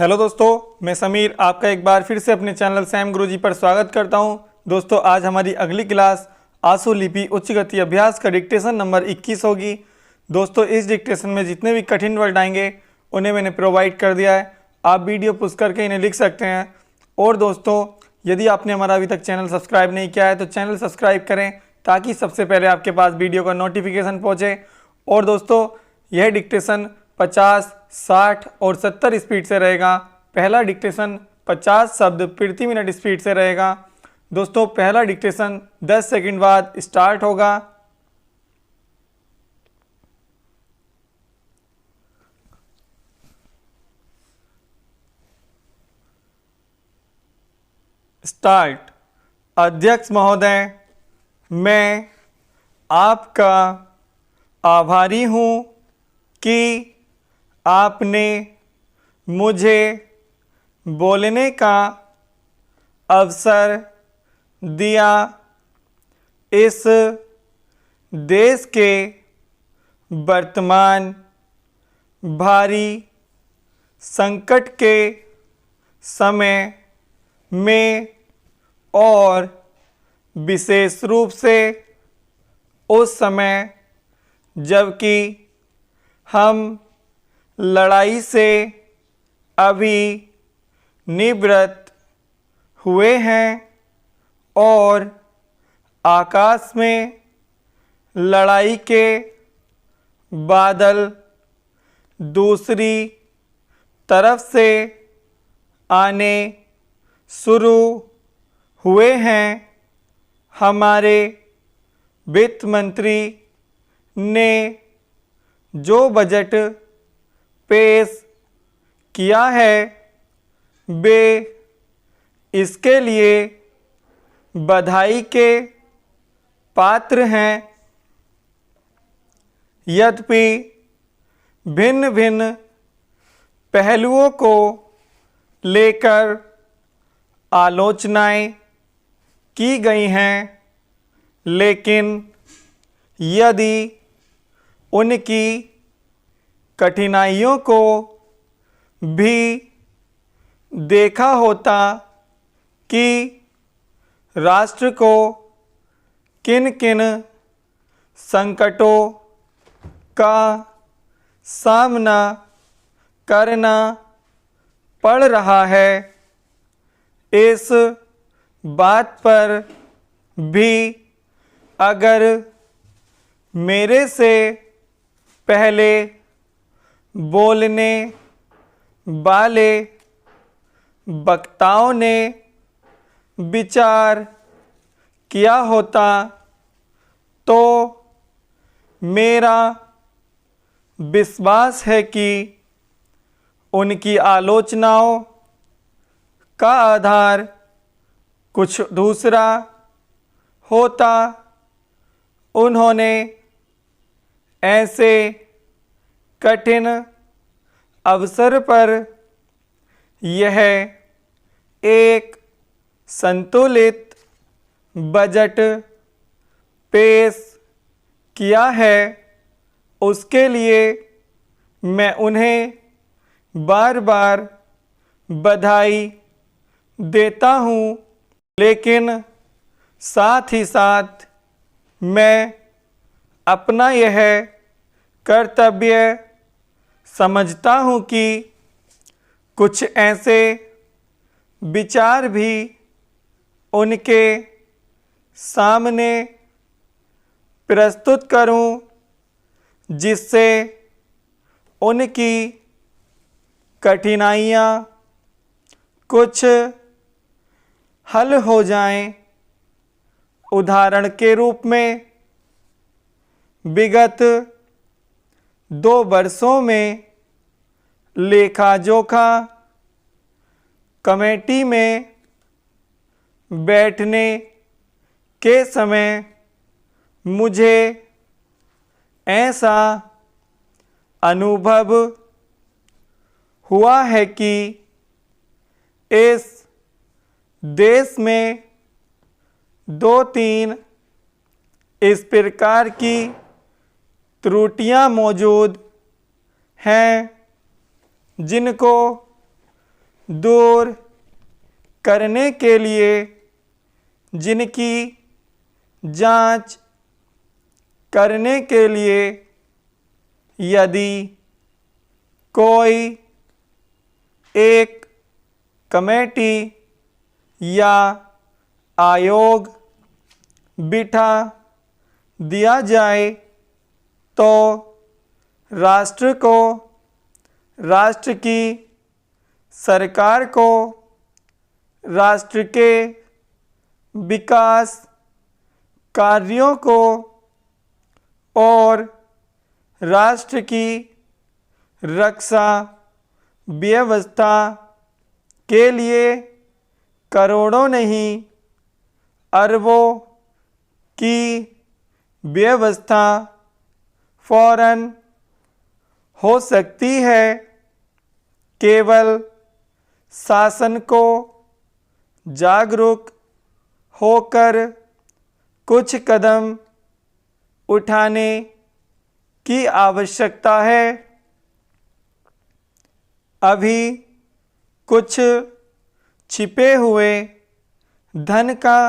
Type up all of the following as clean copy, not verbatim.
Hello दोस्तों, मैं समीर आपका एक बार फिर से अपने चैनल सैम गुरुजी पर स्वागत करता हूं। दोस्तों, आज हमारी अगली क्लास आंसू लिपि उच्च गति अभ्यास का डिक्टेशन नंबर 21 होगी। दोस्तों, इस डिक्टेशन में जितने भी कठिन वर्ड आएंगे उन्हें मैंने प्रोवाइड कर दिया है। आप वीडियो पुश करके इन्हें लिख सकते हैं। और दोस्तों, यदि आपने हमारा अभी तक चैनल सब्सक्राइब नहीं किया है तो चैनल सब्सक्राइब करें ताकि सबसे पहले आपके पास वीडियो का नोटिफिकेशन पहुँचे। और दोस्तों, यह डिक्टेशन 50, 60 और 70 स्पीड से रहेगा। पहला डिक्टेशन 50 शब्द प्रति मिनट स्पीड से रहेगा। दोस्तों, पहला डिक्टेशन 10 सेकंड बाद स्टार्ट होगा। स्टार्ट। अध्यक्ष महोदय, मैं आपका आभारी हूँ कि आपने मुझे बोलने का अवसर दिया। इस देश के वर्तमान भारी संकट के समय में और विशेष रूप से उस समय जबकि हम लड़ाई से अभी निवृत्त हुए हैं और आकाश में लड़ाई के बादल दूसरी तरफ से आने शुरू हुए हैं। हमारे वित्त मंत्री ने जो बजट पेश किया है वे इसके लिए बधाई के पात्र हैं। यद्यपि भिन्न भिन्न पहलुओं को लेकर आलोचनाएं की गई हैं, लेकिन यदि उनकी कठिनाइयों को भी देखा होता कि राष्ट्र को किन किन संकटों का सामना करना पड़ रहा है, इस बात पर भी अगर मेरे से पहले बोलने वाले वक्ताओं ने विचार किया होता तो मेरा विश्वास है कि उनकी आलोचनाओं का आधार कुछ दूसरा होता। उन्होंने ऐसे कठिन अवसर पर यह एक संतुलित बजट पेश किया है, उसके लिए मैं उन्हें बार बार बधाई देता हूँ। लेकिन साथ ही साथ मैं अपना यह कर्तव्य समझता हूँ कि कुछ ऐसे विचार भी उनके सामने प्रस्तुत करूँ जिससे उनकी कठिनाइयाँ कुछ हल हो जाएं। उदाहरण के रूप में विगत 2 वर्षों में लेखा जोखा कमेटी में बैठने के समय मुझे ऐसा अनुभव हुआ है कि इस देश में 2-3 इस प्रकार की त्रुटियां मौजूद हैं जिनको दूर करने के लिए जिनकी जांच करने के लिए यदि कोई एक कमेटी या आयोग बिठा दिया जाए तो राष्ट्र को, राष्ट्र की सरकार को राष्ट्र के विकास कार्यों को और राष्ट्र की रक्षा व्यवस्था के लिए करोड़ों नहीं अरबों की व्यवस्था फौरन हो सकती है। केवल शासन को जागरूक होकर कुछ कदम उठाने की आवश्यकता है। अभी कुछ छिपे हुए धन का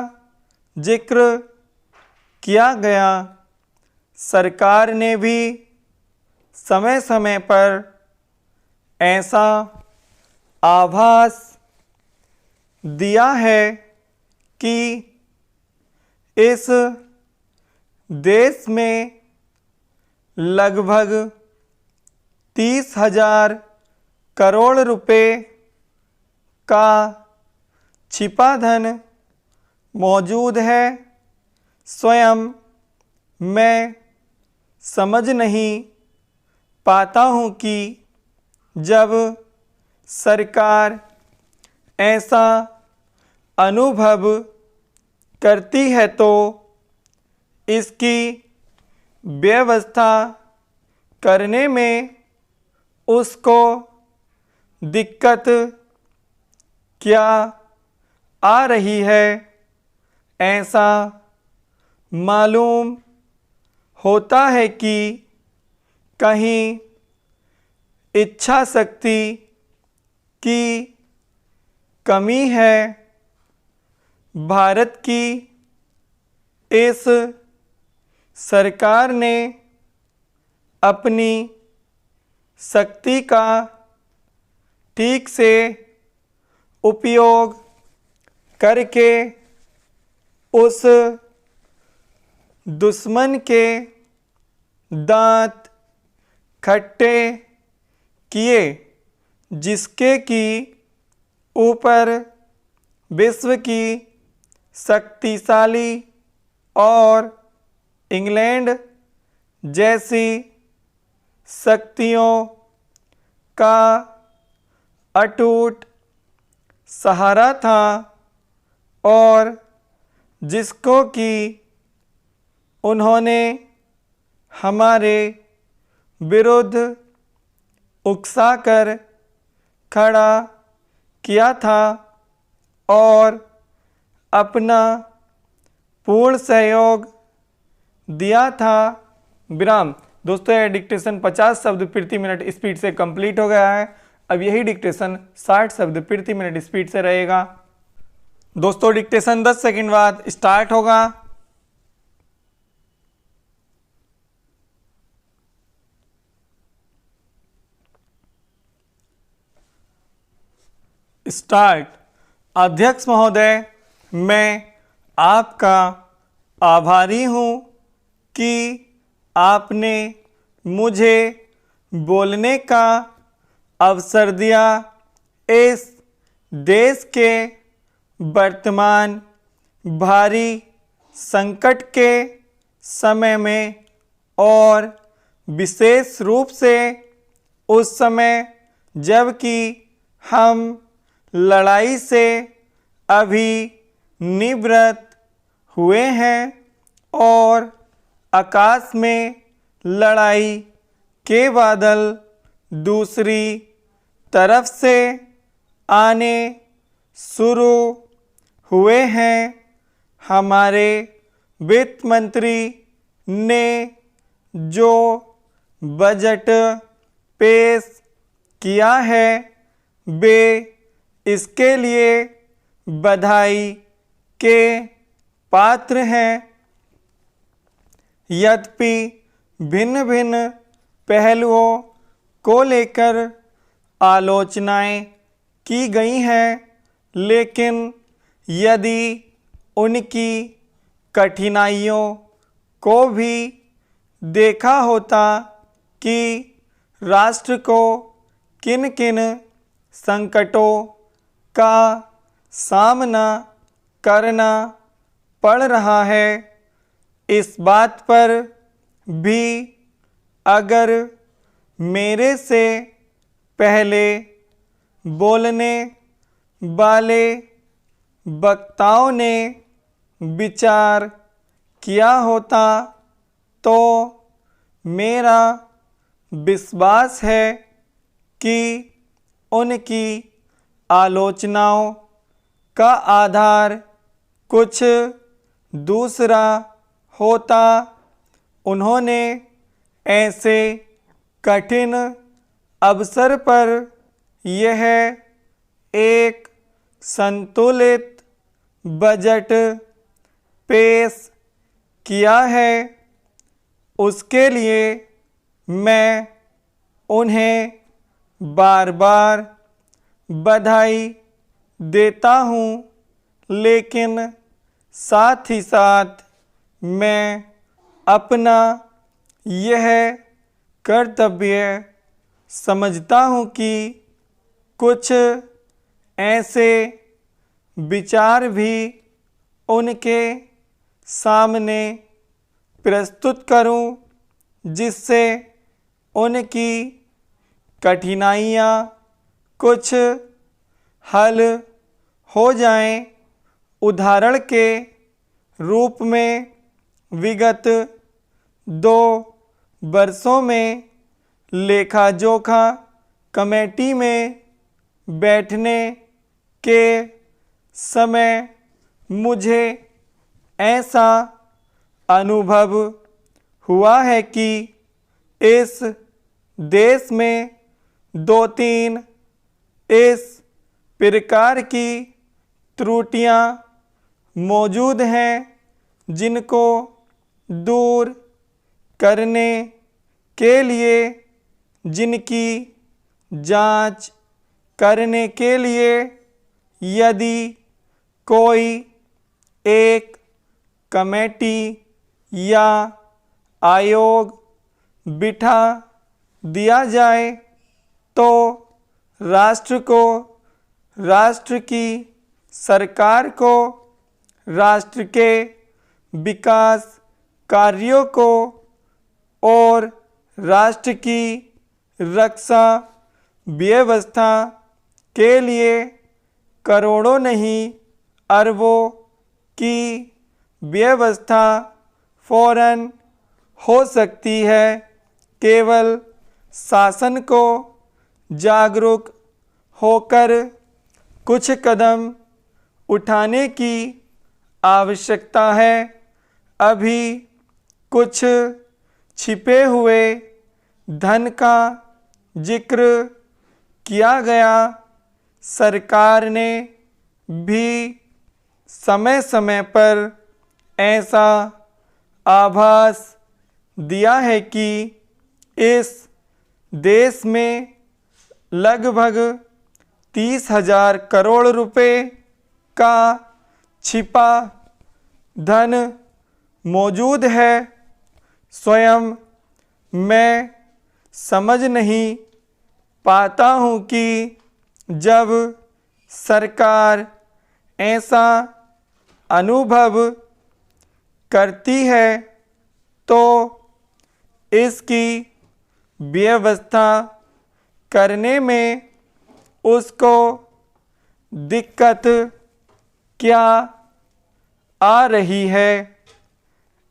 जिक्र किया गया। सरकार ने भी समय समय पर ऐसा आभास दिया है कि इस देश में लगभग 30,000 करोड़ रुपए का छिपा धन मौजूद है। स्वयं मैं समझ नहीं पाता हूँ कि जब सरकार ऐसा अनुभव करती है तो इसकी व्यवस्था करने में उसको दिक्कत क्या आ रही है। ऐसा मालूम होता है कि कहीं इच्छा शक्ति की कमी है। भारत की इस सरकार ने अपनी शक्ति का ठीक से उपयोग करके उस दुश्मन के दांत खट्टे किए जिसके कि ऊपर विश्व की शक्तिशाली और इंग्लैंड जैसी शक्तियों का अटूट सहारा था और जिसको कि उन्होंने हमारे विरुद्ध उकसाकर खड़ा किया था और अपना पूर्ण सहयोग दिया था। विराम। दोस्तों यह डिक्टेशन 50 शब्द प्रति मिनट स्पीड से कंप्लीट हो गया है। अब यही डिक्टेशन 60 शब्द प्रति मिनट स्पीड से रहेगा। दोस्तों डिक्टेशन 10 सेकंड बाद स्टार्ट होगा। स्टार्ट। अध्यक्ष महोदय, मैं आपका आभारी हूँ कि आपने मुझे बोलने का अवसर दिया। इस देश के वर्तमान भारी संकट के समय में और विशेष रूप से उस समय जबकि हम लड़ाई से अभी निवृत्त हुए हैं और आकाश में लड़ाई के बादल दूसरी तरफ से आने शुरू हुए हैं। हमारे वित्त मंत्री ने जो बजट पेश किया है वे इसके लिए बधाई के पात्र हैं। यद्यपि भिन्न भिन्न पहलुओं को लेकर आलोचनाएं की गई हैं, लेकिन यदि उनकी कठिनाइयों को भी देखा होता कि राष्ट्र को किन किन संकटों का सामना करना पड़ रहा है, इस बात पर भी अगर मेरे से पहले बोलने वाले वक्ताओं ने विचार किया होता तो मेरा विश्वास है कि उनकी आलोचनाओं का आधार कुछ दूसरा होता। उन्होंने ऐसे कठिन अवसर पर यह एक संतुलित बजट पेश किया है, उसके लिए मैं उन्हें बार बार बधाई देता हूँ, लेकिन साथ ही साथ मैं अपना यह कर्तव्य समझता हूँ कि कुछ ऐसे विचार भी उनके सामने प्रस्तुत करूं जिससे उनकी कठिनाइयाँ कुछ हल हो जाएं। उदाहरण के रूप में विगत 2 वर्षों में लेखा जोखा कमेटी में बैठने के समय मुझे ऐसा अनुभव हुआ है कि इस देश में 2-3 इस प्रकार की त्रुटियां मौजूद हैं जिनको दूर करने के लिए, जिनकी जांच करने के लिए यदि कोई एक कमेटी या आयोग बिठा दिया जाए तो राष्ट्र को, राष्ट्र की सरकार को, राष्ट्र के विकास कार्यों को और राष्ट्र की रक्षा व्यवस्था के लिए करोड़ों नहीं अरबों की व्यवस्था फौरन हो सकती है। केवल शासन को जागरूक होकर कुछ कदम उठाने की आवश्यकता है। अभी कुछ छिपे हुए धन का जिक्र किया गया। सरकार ने भी समय समय पर ऐसा आभास दिया है कि इस देश में लगभग 30,000 करोड़ रुपए का छिपा धन मौजूद है। स्वयं मैं समझ नहीं पाता हूँ कि जब सरकार ऐसा अनुभव करती है तो इसकी व्यवस्था करने में उसको दिक्कत क्या आ रही है।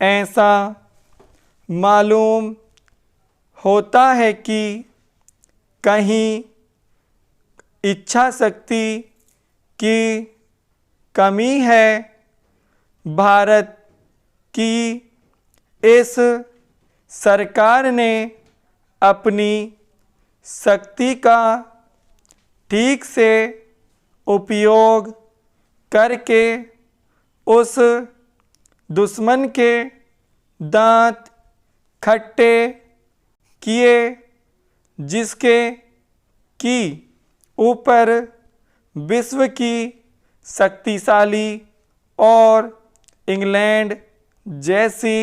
ऐसा मालूम होता है कि कहीं इच्छा शक्ति की कमी है। भारत की इस सरकार ने अपनी शक्ति का ठीक से उपयोग करके उस दुश्मन के दांत खट्टे किए जिसके की ऊपर विश्व की शक्तिशाली और इंग्लैंड जैसी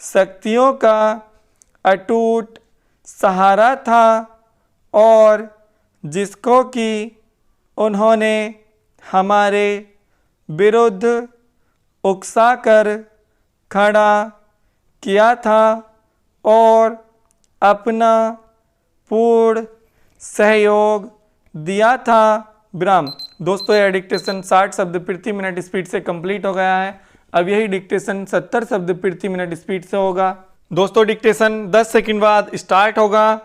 शक्तियों का अटूट सहारा था और जिसको कि उन्होंने हमारे विरुद्ध उकसाकर खड़ा किया था और अपना पूर्ण सहयोग दिया था। विराम। दोस्तों यह डिक्टेशन 60 शब्द प्रति मिनट स्पीड से कंप्लीट हो गया है। अब यही डिक्टेशन 70 शब्द प्रति मिनट स्पीड से होगा। दोस्तों डिक्टेशन 10 सेकंड बाद स्टार्ट होगा।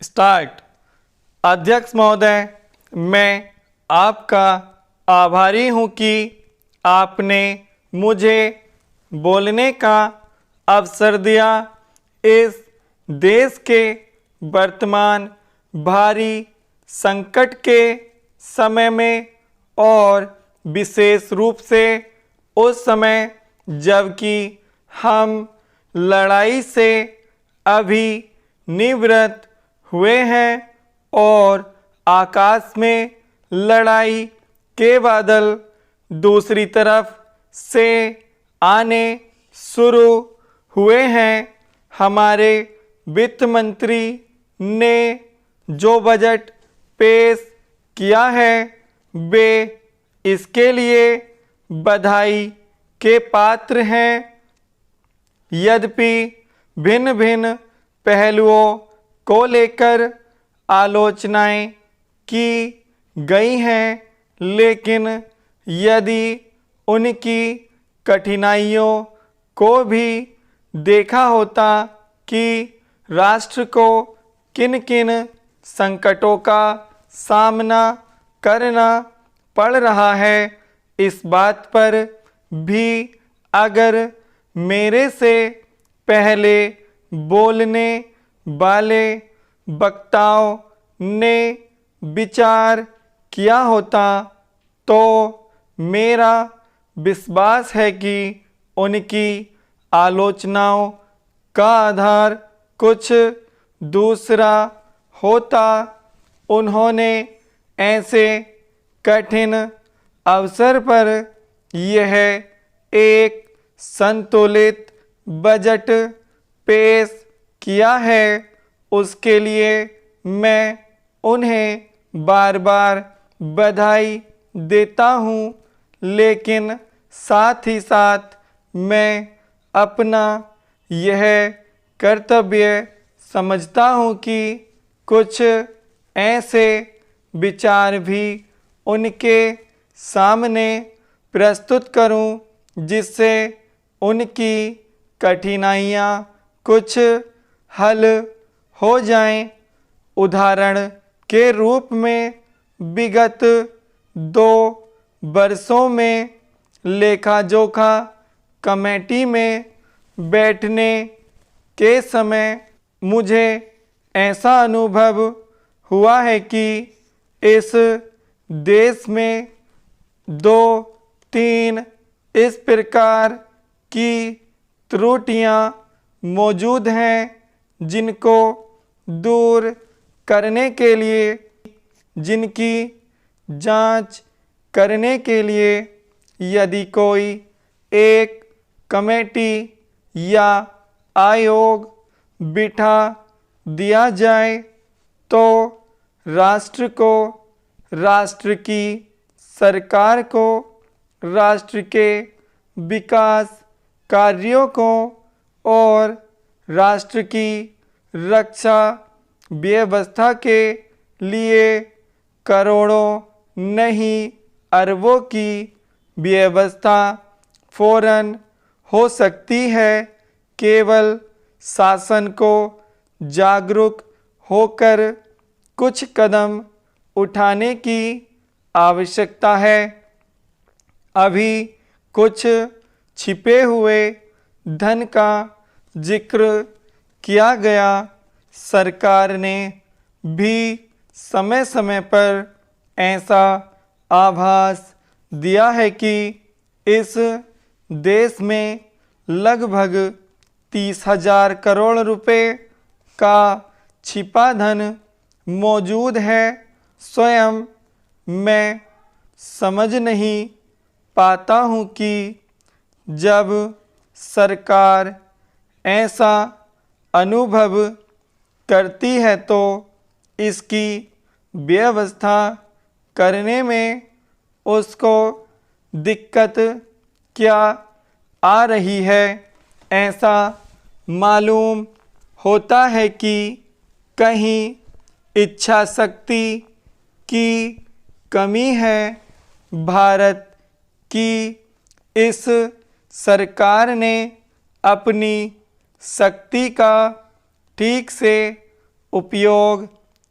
स्टार्ट। अध्यक्ष महोदय, मैं आपका आभारी हूं कि आपने मुझे बोलने का अवसर दिया। इस देश के वर्तमान भारी संकट के समय में और विशेष रूप से उस समय जबकि हम लड़ाई से अभी निवृत्त हुए हैं और आकाश में लड़ाई के बादल दूसरी तरफ से आने शुरू हुए हैं। हमारे वित्त मंत्री ने जो बजट पेश किया है वे इसके लिए बधाई के पात्र हैं। यद्यपि भिन्न भिन्न पहलुओं को लेकर आलोचनाएं की गई हैं, लेकिन यदि उनकी कठिनाइयों को भी देखा होता कि राष्ट्र को किन किन संकटों का सामना करना पड़ रहा है, इस बात पर भी अगर मेरे से पहले बोलने वाले वक्ताओं ने विचार किया होता तो मेरा विश्वास है कि उनकी आलोचनाओं का आधार कुछ दूसरा होता। उन्होंने ऐसे कठिन अवसर पर यह एक संतुलित बजट पेश किया है, उसके लिए मैं उन्हें बार बार बधाई देता हूँ, लेकिन साथ ही साथ मैं अपना यह कर्तव्य समझता हूँ कि कुछ ऐसे विचार भी उनके सामने प्रस्तुत करूं जिससे उनकी कठिनाइयाँ कुछ हल हो जाएं। उदाहरण के रूप में विगत 2 वर्षों में लेखा जोखा कमेटी में बैठने के समय मुझे ऐसा अनुभव हुआ है कि इस देश में 2-3 इस प्रकार की त्रुटियां मौजूद हैं जिनको दूर करने के लिए, जिनकी जांच करने के लिए यदि कोई एक कमेटी या आयोग बिठा दिया जाए तो राष्ट्र को, राष्ट्र की सरकार को, राष्ट्र के विकास कार्यों को और राष्ट्र की रक्षा व्यवस्था के लिए करोड़ों नहीं अरबों की व्यवस्था फौरन हो सकती है। केवल शासन को जागरूक होकर कुछ कदम उठाने की आवश्यकता है। अभी कुछ छिपे हुए धन का जिक्र किया गया। सरकार ने भी समय समय पर ऐसा आभास दिया है कि इस देश में लगभग 30,000 करोड़ रुपए का छिपा धन मौजूद है। स्वयं मैं समझ नहीं पाता हूँ कि जब सरकार ऐसा अनुभव करती है तो इसकी व्यवस्था करने में उसको दिक्कत क्या आ रही है। ऐसा मालूम होता है कि कहीं इच्छा शक्ति की कमी है। भारत की इस सरकार ने अपनी शक्ति का ठीक से उपयोग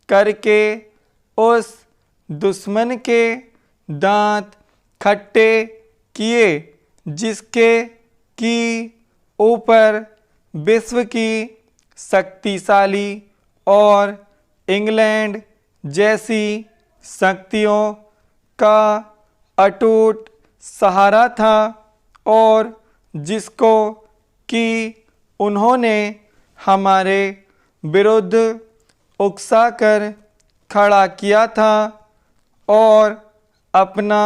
करके उस दुश्मन के दांत खट्टे किए जिसके कि ऊपर विश्व की शक्तिशाली और इंग्लैंड जैसी शक्तियों का अटूट सहारा था और जिसको कि उन्होंने हमारे विरुद्ध उकसाकर खड़ा किया था और अपना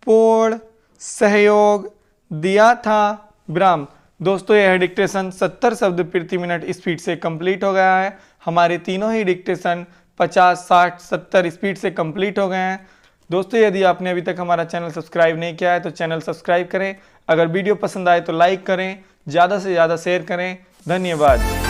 पूर्ण सहयोग दिया था। विराम। दोस्तों यह डिक्टेशन 70 शब्द प्रति मिनट स्पीड से कंप्लीट हो गया है। हमारे तीनों ही डिक्टेशन 50, 60, 70 स्पीड से कंप्लीट हो गए हैं। दोस्तों यदि आपने अभी तक हमारा चैनल सब्सक्राइब नहीं किया है तो चैनल सब्सक्राइब करें। अगर वीडियो पसंद आए तो लाइक करें, ज़्यादा से ज़्यादा शेयर करें। धन्यवाद।